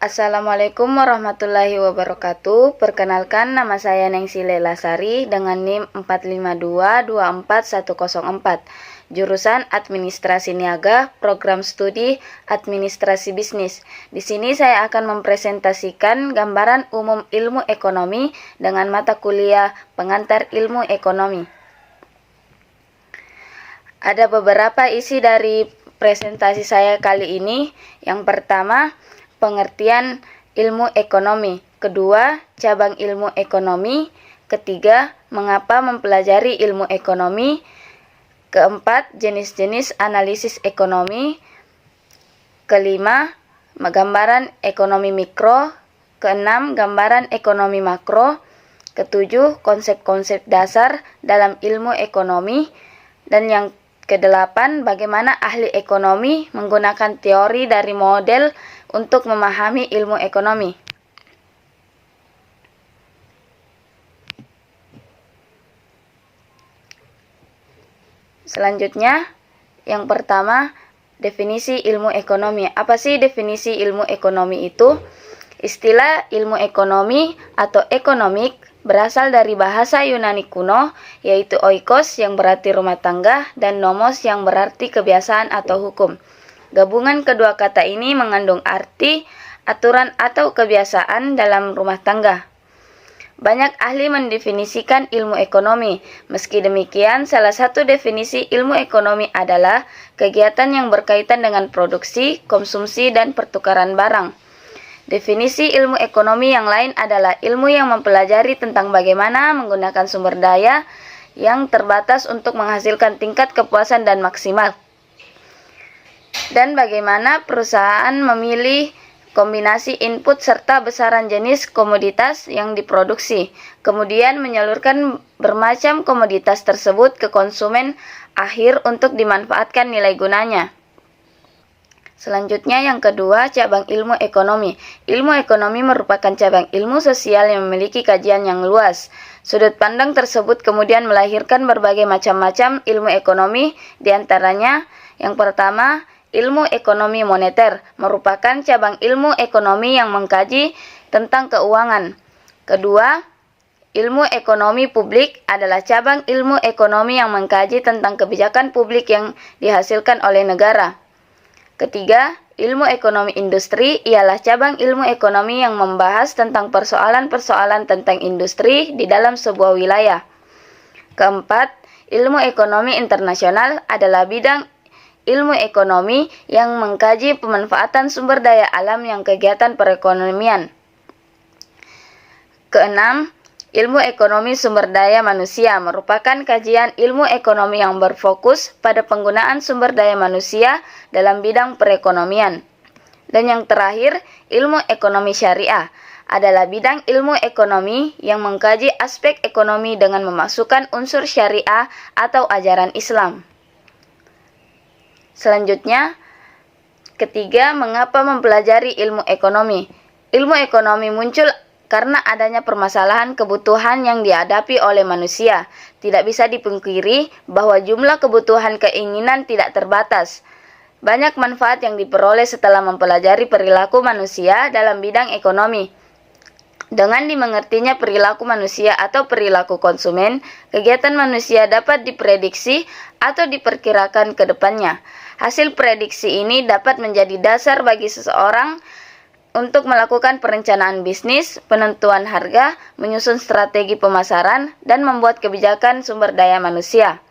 Assalamualaikum warahmatullahi wabarakatuh. Perkenalkan, nama saya Nengsi Lelasari dengan NIM 452241104. Jurusan Administrasi Niaga, Program Studi Administrasi Bisnis. Di sini saya akan mempresentasikan gambaran umum ilmu ekonomi dengan mata kuliah pengantar ilmu ekonomi. Ada beberapa isi dari presentasi saya kali ini. Yang pertama, pengertian ilmu ekonomi. Kedua, cabang ilmu ekonomi. Ketiga, mengapa mempelajari ilmu ekonomi. Keempat, jenis-jenis analisis ekonomi. Kelima, gambaran ekonomi mikro. Keenam, gambaran ekonomi makro. Ketujuh, konsep-konsep dasar dalam ilmu ekonomi. Dan yang kedelapan, bagaimana ahli ekonomi menggunakan teori dari model untuk memahami ilmu ekonomi. Selanjutnya, yang pertama, definisi ilmu ekonomi. Apa sih definisi ilmu ekonomi itu? Istilah ilmu ekonomi atau ekonomik berasal dari bahasa Yunani kuno, yaitu oikos yang berarti rumah tangga dan nomos yang berarti kebiasaan atau hukum. Gabungan kedua kata ini mengandung arti aturan atau kebiasaan dalam rumah tangga. Banyak ahli mendefinisikan ilmu ekonomi. Meski demikian, salah satu definisi ilmu ekonomi adalah kegiatan yang berkaitan dengan produksi, konsumsi, dan pertukaran barang. Definisi ilmu ekonomi yang lain adalah ilmu yang mempelajari tentang bagaimana menggunakan sumber daya yang terbatas untuk menghasilkan tingkat kepuasan dan maksimal, dan bagaimana perusahaan memilih kombinasi input serta besaran jenis komoditas yang diproduksi, kemudian menyalurkan bermacam komoditas tersebut ke konsumen akhir untuk dimanfaatkan nilai gunanya. Selanjutnya yang kedua, cabang ilmu ekonomi. Ilmu ekonomi merupakan cabang ilmu sosial yang memiliki kajian yang luas. Sudut pandang tersebut kemudian melahirkan berbagai macam-macam ilmu ekonomi, diantaranya yang pertama, ilmu ekonomi moneter merupakan cabang ilmu ekonomi yang mengkaji tentang keuangan. Kedua, ilmu ekonomi publik adalah cabang ilmu ekonomi yang mengkaji tentang kebijakan publik yang dihasilkan oleh negara. Ketiga, ilmu ekonomi industri ialah cabang ilmu ekonomi yang membahas tentang persoalan-persoalan tentang industri di dalam sebuah wilayah. Keempat, ilmu ekonomi internasional adalah bidang ilmu ekonomi yang mengkaji pemanfaatan sumber daya alam yang kegiatan perekonomian. Keenam, ilmu ekonomi sumber daya manusia merupakan kajian ilmu ekonomi yang berfokus pada penggunaan sumber daya manusia dalam bidang perekonomian. Dan yang terakhir, ilmu ekonomi syariah adalah bidang ilmu ekonomi yang mengkaji aspek ekonomi dengan memasukkan unsur syariah atau ajaran Islam. Selanjutnya, ketiga, mengapa mempelajari ilmu ekonomi? Ilmu ekonomi muncul karena adanya permasalahan kebutuhan yang dihadapi oleh manusia. Tidak bisa dipungkiri bahwa jumlah kebutuhan keinginan tidak terbatas. Banyak manfaat yang diperoleh setelah mempelajari perilaku manusia dalam bidang ekonomi. Dengan dimengertinya perilaku manusia atau perilaku konsumen, kegiatan manusia dapat diprediksi atau diperkirakan ke depannya. Hasil prediksi ini dapat menjadi dasar bagi seseorang untuk melakukan perencanaan bisnis, penentuan harga, menyusun strategi pemasaran, dan membuat kebijakan sumber daya manusia.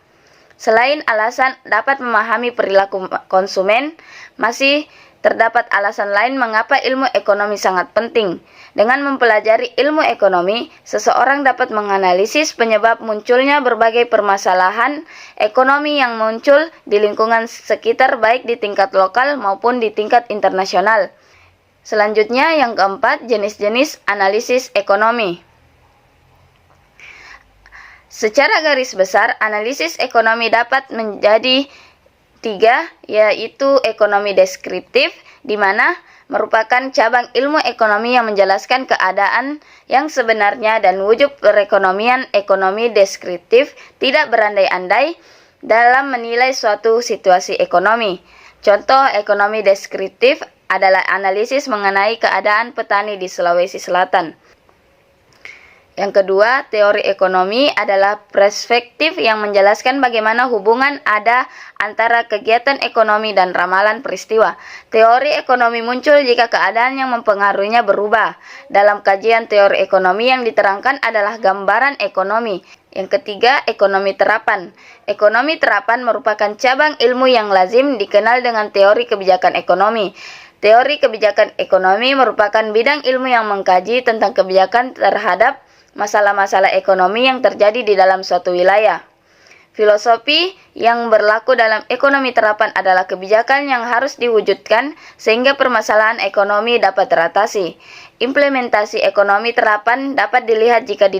Selain alasan dapat memahami perilaku konsumen, masih terdapat alasan lain mengapa ilmu ekonomi sangat penting. Dengan mempelajari ilmu ekonomi, seseorang dapat menganalisis penyebab munculnya berbagai permasalahan ekonomi yang muncul di lingkungan sekitar baik di tingkat lokal maupun di tingkat internasional. Selanjutnya yang keempat, jenis-jenis analisis ekonomi. Secara garis besar, analisis ekonomi dapat menjadi tiga, yaitu ekonomi deskriptif, di mana merupakan cabang ilmu ekonomi yang menjelaskan keadaan yang sebenarnya, dan wujud perekonomian. Ekonomi deskriptif tidak berandai-andai dalam menilai suatu situasi ekonomi. Contoh ekonomi deskriptif adalah analisis mengenai keadaan petani di Sulawesi Selatan. Yang kedua, teori ekonomi adalah perspektif yang menjelaskan bagaimana hubungan ada antara kegiatan ekonomi dan ramalan peristiwa. Teori ekonomi muncul jika keadaan yang mempengaruhinya berubah. Dalam kajian teori ekonomi yang diterangkan adalah gambaran ekonomi. Yang ketiga, ekonomi terapan. Ekonomi terapan merupakan cabang ilmu yang lazim dikenal dengan teori kebijakan ekonomi. Teori kebijakan ekonomi merupakan bidang ilmu yang mengkaji tentang kebijakan terhadap masalah-masalah ekonomi yang terjadi di dalam suatu wilayah. Filosofi yang berlaku dalam ekonomi terapan adalah kebijakan yang harus diwujudkan sehingga permasalahan ekonomi dapat teratasi. Implementasi ekonomi terapan dapat dilihat jika di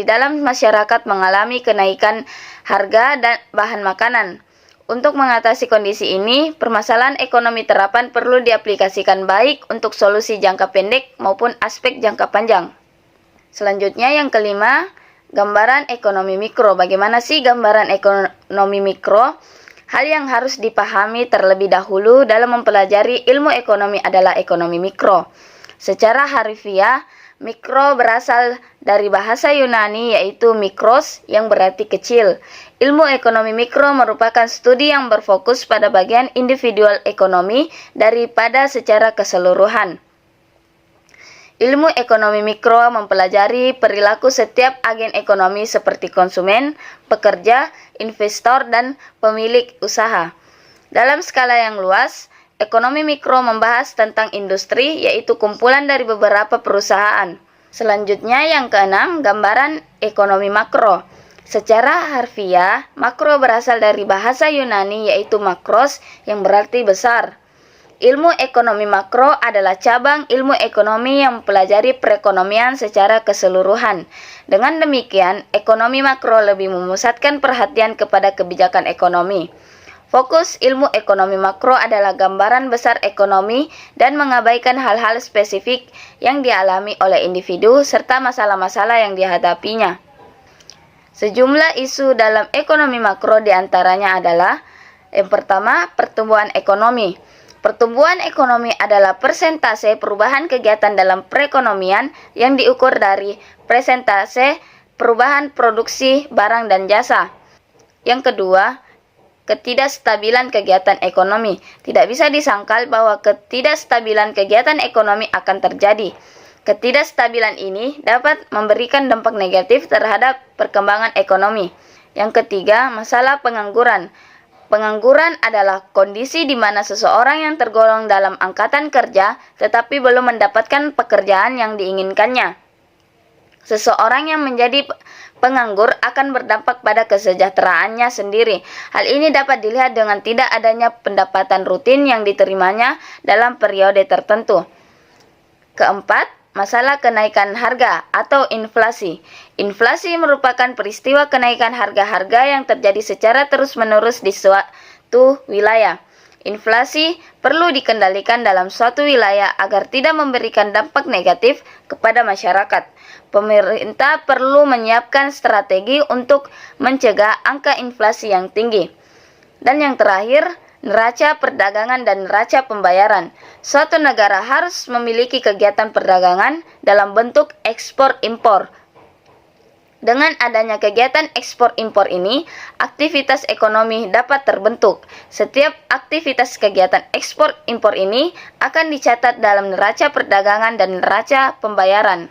dalam masyarakat mengalami kenaikan harga dan bahan makanan. Untuk mengatasi kondisi ini, permasalahan ekonomi terapan perlu diaplikasikan baik untuk solusi jangka pendek maupun aspek jangka panjang. Selanjutnya yang kelima, gambaran ekonomi mikro. Bagaimana sih gambaran ekonomi mikro? Hal yang harus dipahami terlebih dahulu dalam mempelajari ilmu ekonomi adalah ekonomi mikro. Secara harfiah, mikro berasal dari bahasa Yunani yaitu mikros yang berarti kecil. Ilmu ekonomi mikro merupakan studi yang berfokus pada bagian individual ekonomi daripada secara keseluruhan. Ilmu ekonomi mikro mempelajari perilaku setiap agen ekonomi seperti konsumen, pekerja, investor, dan pemilik usaha. Dalam skala yang luas, ekonomi mikro membahas tentang industri, yaitu kumpulan dari beberapa perusahaan. Selanjutnya yang keenam, gambaran ekonomi makro. Secara harfiah, makro berasal dari bahasa Yunani yaitu makros yang berarti besar. Ilmu ekonomi makro adalah cabang ilmu ekonomi yang mempelajari perekonomian secara keseluruhan. Dengan demikian, ekonomi makro lebih memusatkan perhatian kepada kebijakan ekonomi. Fokus ilmu ekonomi makro adalah gambaran besar ekonomi dan mengabaikan hal-hal spesifik yang dialami oleh individu serta masalah-masalah yang dihadapinya. Sejumlah isu dalam ekonomi makro diantaranya adalah yang pertama, pertumbuhan ekonomi. Pertumbuhan ekonomi adalah persentase perubahan kegiatan dalam perekonomian yang diukur dari persentase perubahan produksi barang dan jasa. Yang kedua, ketidakstabilan kegiatan ekonomi. Tidak bisa disangkal bahwa ketidakstabilan kegiatan ekonomi akan terjadi. Ketidakstabilan ini dapat memberikan dampak negatif terhadap perkembangan ekonomi. Yang ketiga, masalah pengangguran. Pengangguran adalah kondisi di mana seseorang yang tergolong dalam angkatan kerja tetapi belum mendapatkan pekerjaan yang diinginkannya. Seseorang yang menjadi penganggur akan berdampak pada kesejahteraannya sendiri. Hal ini dapat dilihat dengan tidak adanya pendapatan rutin yang diterimanya dalam periode tertentu. Keempat, masalah kenaikan harga atau inflasi. Inflasi merupakan peristiwa kenaikan harga-harga yang terjadi secara terus-menerus di suatu wilayah. Inflasi perlu dikendalikan dalam suatu wilayah agar tidak memberikan dampak negatif kepada masyarakat. Pemerintah perlu menyiapkan strategi untuk mencegah angka inflasi yang tinggi. Dan yang terakhir, neraca perdagangan dan neraca pembayaran. Suatu negara harus memiliki kegiatan perdagangan dalam bentuk ekspor-impor. Dengan adanya kegiatan ekspor-impor ini, aktivitas ekonomi dapat terbentuk. Setiap aktivitas kegiatan ekspor-impor ini akan dicatat dalam neraca perdagangan dan neraca pembayaran.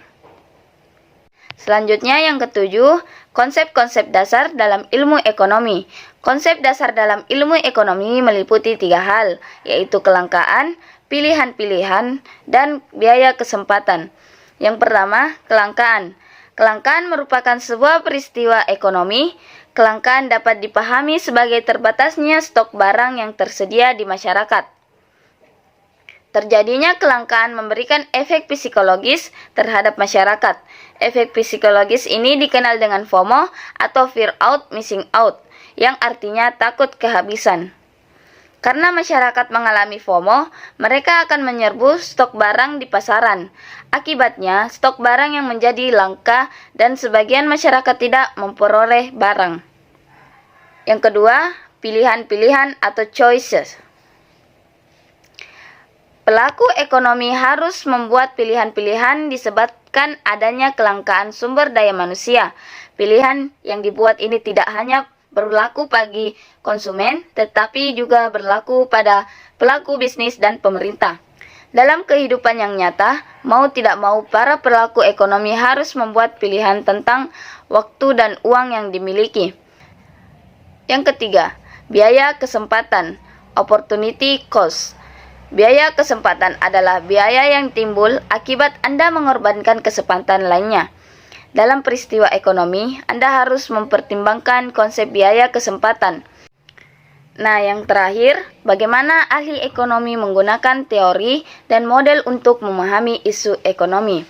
Selanjutnya yang ketujuh, konsep-konsep dasar dalam ilmu ekonomi. Konsep dasar dalam ilmu ekonomi meliputi 3 hal, yaitu kelangkaan, pilihan-pilihan, dan biaya kesempatan. Yang pertama, kelangkaan. Kelangkaan merupakan sebuah peristiwa ekonomi. Kelangkaan dapat dipahami sebagai terbatasnya stok barang yang tersedia di masyarakat. Terjadinya kelangkaan memberikan efek psikologis terhadap masyarakat. Efek psikologis ini dikenal dengan FOMO atau Fear Out Missing Out, yang artinya takut kehabisan. Karena masyarakat mengalami FOMO, mereka akan menyerbu stok barang di pasaran. Akibatnya, stok barang yang menjadi langka dan sebagian masyarakat tidak memperoleh barang. Yang kedua, pilihan-pilihan atau choices. Pelaku ekonomi harus membuat pilihan-pilihan disebabkan adanya kelangkaan sumber daya manusia. Pilihan yang dibuat ini tidak hanya berlaku bagi konsumen, tetapi juga berlaku pada pelaku bisnis dan pemerintah. Dalam kehidupan yang nyata, mau tidak mau para pelaku ekonomi harus membuat pilihan tentang waktu dan uang yang dimiliki. Yang ketiga, biaya kesempatan, opportunity cost. Biaya kesempatan adalah biaya yang timbul akibat Anda mengorbankan kesempatan lainnya. Dalam peristiwa ekonomi, Anda harus mempertimbangkan konsep biaya kesempatan. Nah, yang terakhir, bagaimana ahli ekonomi menggunakan teori dan model untuk memahami isu ekonomi.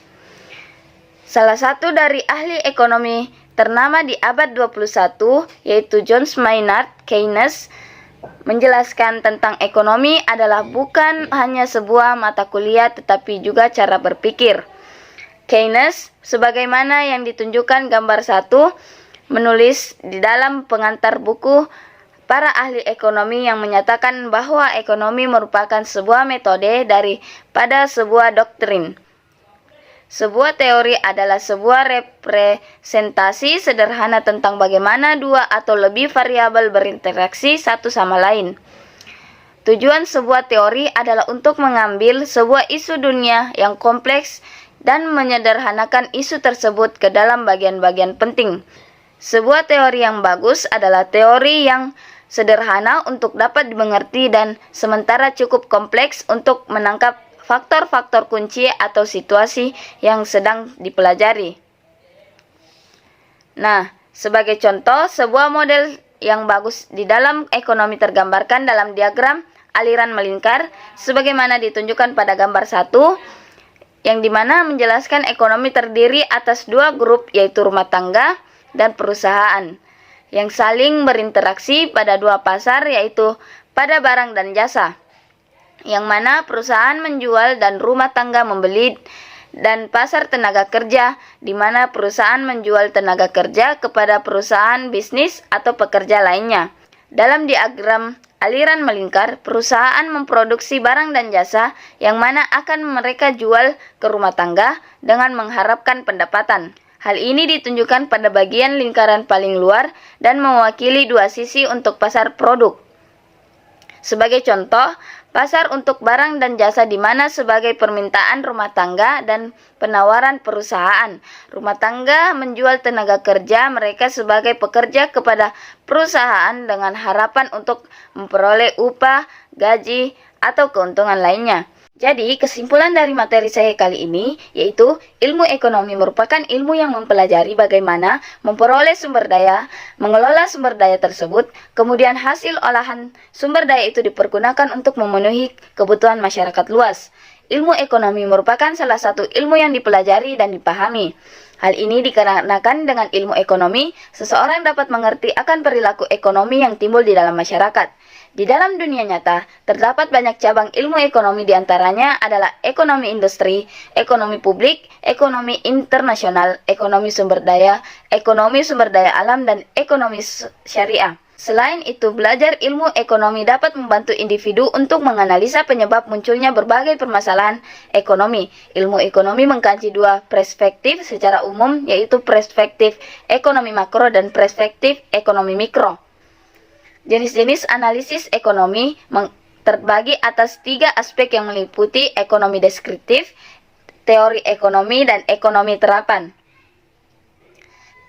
Salah satu dari ahli ekonomi ternama di abad 21, yaitu John Maynard Keynes, menjelaskan tentang ekonomi adalah bukan hanya sebuah mata kuliah tetapi juga cara berpikir. Keynes, sebagaimana yang ditunjukkan gambar 1, menulis di dalam pengantar buku para ahli ekonomi yang menyatakan bahwa ekonomi merupakan sebuah metode daripada sebuah doktrin. Sebuah teori adalah sebuah representasi sederhana tentang bagaimana dua atau lebih variabel berinteraksi satu sama lain. Tujuan sebuah teori adalah untuk mengambil sebuah isu dunia yang kompleks dan menyederhanakan isu tersebut ke dalam bagian-bagian penting. Sebuah teori yang bagus adalah teori yang sederhana untuk dapat dimengerti dan sementara cukup kompleks untuk menangkap faktor-faktor kunci atau situasi yang sedang dipelajari. Nah, sebagai contoh, sebuah model yang bagus di dalam ekonomi tergambarkan dalam diagram aliran melingkar sebagaimana ditunjukkan pada gambar 1, yang dimana menjelaskan ekonomi terdiri atas dua grup, yaitu rumah tangga dan perusahaan, yang saling berinteraksi pada dua pasar, yaitu pada barang dan jasa, yang mana perusahaan menjual dan rumah tangga membeli, dan pasar tenaga kerja, di mana perusahaan menjual tenaga kerja kepada perusahaan bisnis atau pekerja lainnya. Dalam diagram aliran melingkar, perusahaan memproduksi barang dan jasa yang mana akan mereka jual ke rumah tangga dengan mengharapkan pendapatan. Hal ini ditunjukkan pada bagian lingkaran paling luar dan mewakili dua sisi untuk pasar produk. Sebagai contoh, pasar untuk barang dan jasa di mana sebagai permintaan rumah tangga dan penawaran perusahaan. Rumah tangga menjual tenaga kerja mereka sebagai pekerja kepada perusahaan dengan harapan untuk memperoleh upah, gaji, atau keuntungan lainnya. Jadi, kesimpulan dari materi saya kali ini yaitu ilmu ekonomi merupakan ilmu yang mempelajari bagaimana memperoleh sumber daya, mengelola sumber daya tersebut, kemudian hasil olahan sumber daya itu dipergunakan untuk memenuhi kebutuhan masyarakat luas. Ilmu ekonomi merupakan salah satu ilmu yang dipelajari dan dipahami. Hal ini dikarenakan dengan ilmu ekonomi, seseorang dapat mengerti akan perilaku ekonomi yang timbul di dalam masyarakat. Di dalam dunia nyata, terdapat banyak cabang ilmu ekonomi, diantaranya adalah ekonomi industri, ekonomi publik, ekonomi internasional, ekonomi sumber daya alam, dan ekonomi syariah. Selain itu, belajar ilmu ekonomi dapat membantu individu untuk menganalisa penyebab munculnya berbagai permasalahan ekonomi. Ilmu ekonomi mengkaji dua perspektif secara umum, yaitu perspektif ekonomi makro dan perspektif ekonomi mikro. Jenis-jenis analisis ekonomi terbagi atas 3 aspek yang meliputi ekonomi deskriptif, teori ekonomi, dan ekonomi terapan.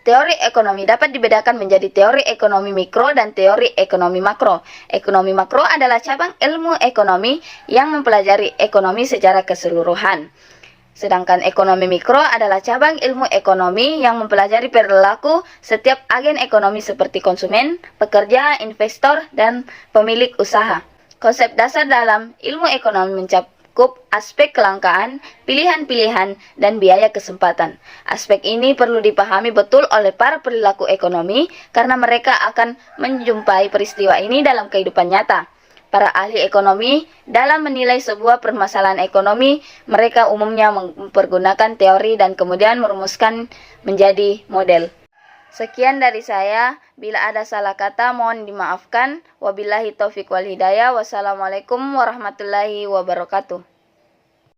Teori ekonomi dapat dibedakan menjadi teori ekonomi mikro dan teori ekonomi makro. Ekonomi makro adalah cabang ilmu ekonomi yang mempelajari ekonomi secara keseluruhan. Sedangkan ekonomi mikro adalah cabang ilmu ekonomi yang mempelajari perilaku setiap agen ekonomi seperti konsumen, pekerja, investor, dan pemilik usaha. Konsep dasar dalam ilmu ekonomi mencakup aspek kelangkaan, pilihan-pilihan, dan biaya kesempatan. Aspek ini perlu dipahami betul oleh para perilaku ekonomi karena mereka akan menjumpai peristiwa ini dalam kehidupan nyata. Para ahli ekonomi dalam menilai sebuah permasalahan ekonomi, mereka umumnya mempergunakan teori dan kemudian merumuskan menjadi model. Sekian dari saya. Bila ada salah kata mohon dimaafkan. Wabillahi taufiq wal hidayah. Wassalamualaikum warahmatullahi wabarakatuh.